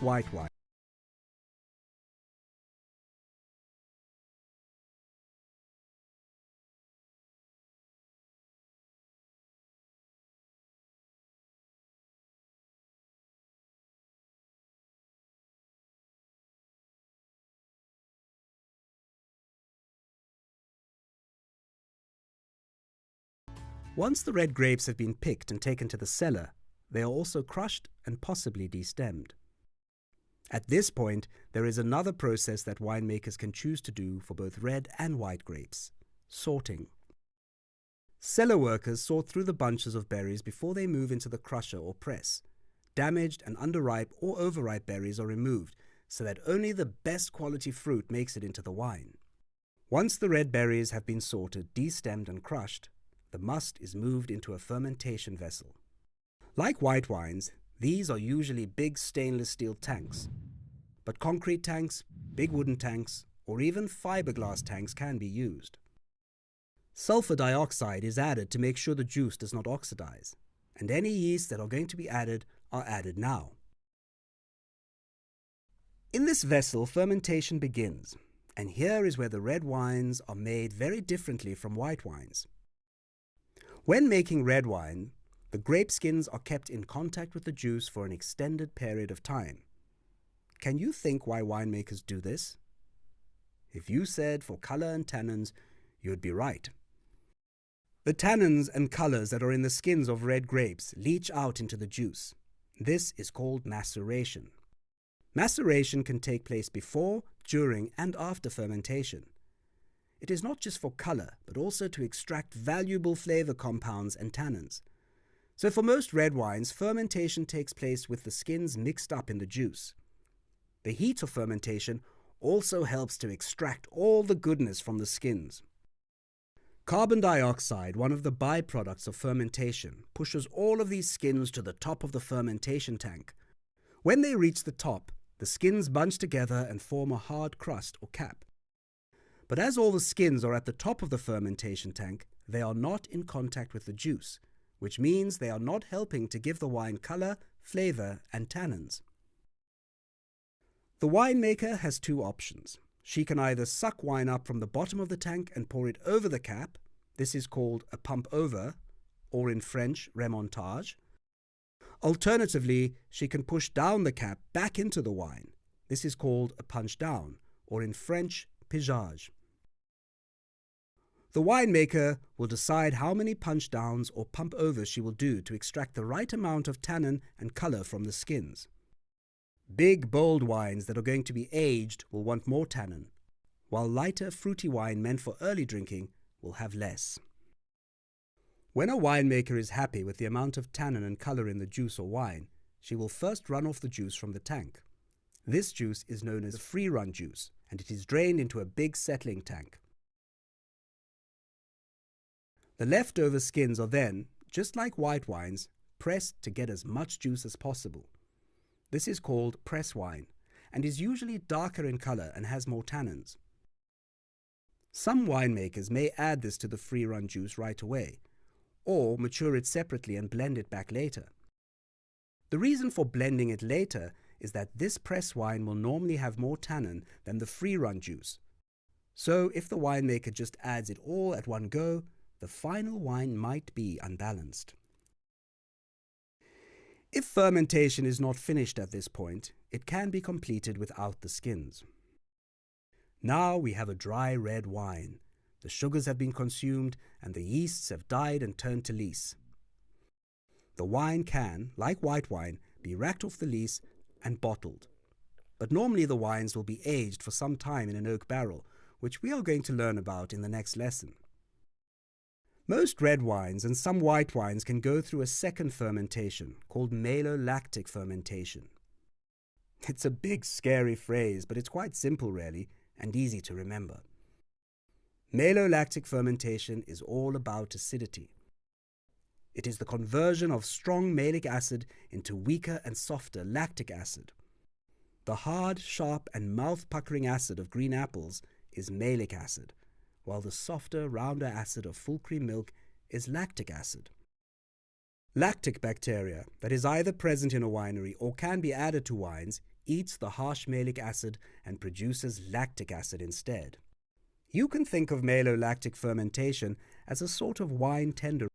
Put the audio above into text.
white wine. Once the red grapes have been picked and taken to the cellar, they are also crushed and possibly destemmed. At this point, there is another process that winemakers can choose to do for both red and white grapes: sorting. Cellar workers sort through the bunches of berries before they move into the crusher or press. Damaged and underripe or overripe berries are removed so that only the best quality fruit makes it into the wine. Once the red berries have been sorted, destemmed and crushed, the must is moved into a fermentation vessel. Like white wines, these are usually big stainless steel tanks, but concrete tanks, big wooden tanks, or even fiberglass tanks can be used. Sulfur dioxide is added to make sure the juice does not oxidize, and any yeasts that are going to be added are added now. In this vessel, fermentation begins, and here is where the red wines are made very differently from white wines. When making red wine, the grape skins are kept in contact with the juice for an extended period of time. Can you think why winemakers do this? If you said for color and tannins, you'd be right. The tannins and colors that are in the skins of red grapes leach out into the juice. This is called maceration. Maceration can take place before, during, and after fermentation. It is not just for color, but also to extract valuable flavor compounds and tannins. So for most red wines, fermentation takes place with the skins mixed up in the juice. The heat of fermentation also helps to extract all the goodness from the skins. Carbon dioxide, one of the byproducts of fermentation, pushes all of these skins to the top of the fermentation tank. When they reach the top, the skins bunch together and form a hard crust or cap. But as all the skins are at the top of the fermentation tank, they are not in contact with the juice, which means they are not helping to give the wine color, flavor, and tannins. The winemaker has two options. She can either suck wine up from the bottom of the tank and pour it over the cap. This is called a pump over, or in French, remontage. Alternatively, she can push down the cap back into the wine. This is called a punch down, or in French, pigeage. The winemaker will decide how many punch downs or pump overs she will do to extract the right amount of tannin and color from the skins. Big, bold wines that are going to be aged will want more tannin, while lighter, fruity wine meant for early drinking will have less. When a winemaker is happy with the amount of tannin and color in the juice or wine, she will first run off the juice from the tank. This juice is known as free-run juice, and it is drained into a big settling tank. The leftover skins are then, just like white wines, pressed to get as much juice as possible. This is called press wine, and is usually darker in color and has more tannins. Some winemakers may add this to the free-run juice right away, or mature it separately and blend it back later. The reason for blending it later is that this press wine will normally have more tannin than the free-run juice. So if the winemaker just adds it all at one go, the final wine might be unbalanced. If fermentation is not finished at this point, it can be completed without the skins. Now we have a dry red wine. The sugars have been consumed and the yeasts have died and turned to lees. The wine can, like white wine, be racked off the lees and bottled. But normally the wines will be aged for some time in an oak barrel, which we are going to learn about in the next lesson. Most red wines and some white wines can go through a second fermentation called malolactic fermentation. It's a big, scary phrase, but it's quite simple really, and easy to remember. Malolactic fermentation is all about acidity. It is the conversion of strong malic acid into weaker and softer lactic acid. The hard, sharp, and mouth-puckering acid of green apples is malic acid, while the softer, rounder acid of full cream milk is lactic acid. Lactic bacteria that is either present in a winery or can be added to wines eats the harsh malic acid and produces lactic acid instead. You can think of malolactic fermentation as a sort of wine tender.